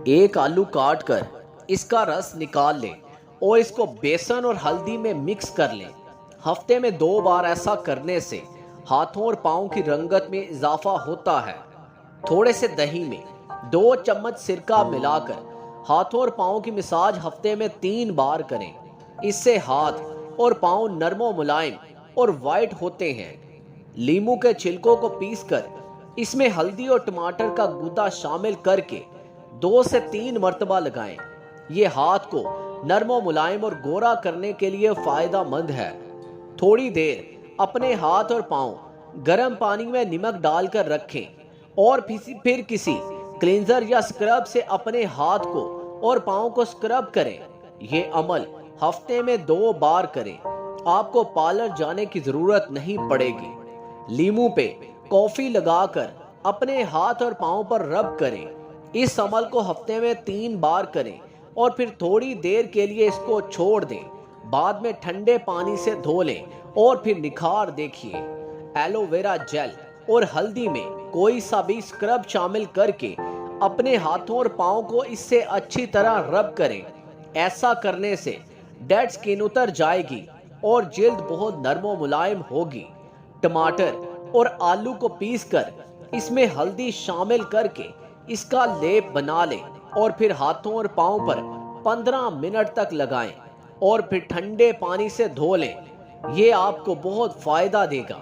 एक आलू काट कर इसका रस निकाल लें और इसको बेसन और हल्दी में मिक्स कर लें। हफ्ते में 2 बार ऐसा करने से हाथों और पाँव की रंगत में इजाफा होता है। थोड़े से दही में 2 चम्मच सिरका मिलाकर हाथों और पाँव की मसाज हफ्ते में 3 बार करें। इससे हाथ और पाँव नरमो मुलायम और वाइट होते हैं। लीमू के छिलकों को पीसकर इसमें हल्दी और टमाटर का गूदा शामिल करके 2 से 3 मरतबा लगाएं। ये हाथ को नरमो मुलायम और गोरा करने के लिए फायदेमंद है। थोड़ी देर अपने हाथ और पाँव गर्म पानी में नमक डालकर रखें और फिर किसी क्लींजर या स्क्रब से अपने हाथ को और पाँव को स्क्रब करें। ये अमल हफ्ते में 2 बार करें। आपको पार्लर जाने की जरूरत नहीं पड़ेगी। लीमू पे कॉफी लगाकर अपने हाथ और पाँव पर रब करें। इस अमल को हफ्ते में 3 बार करें और फिर थोड़ी देर के लिए इसको छोड़ दें। बाद में ठंडे पानी से धो लें और फिर निखार देखिए। एलोवेरा जेल और हल्दी में कोई सा भी स्क्रब शामिल करके अपने हाथों और पाँव को इससे अच्छी तरह रब करें। ऐसा करने से डेड स्किन उतर जाएगी और जिल्द बहुत नरमो मुलायम होगी। टमाटर और आलू को पीसकर इसमें हल्दी शामिल करके इसका लेप बना लें और फिर हाथों और पाँव पर 15 मिनट तक लगाएं और फिर ठंडे पानी से धो लें। ये आपको बहुत फायदा देगा।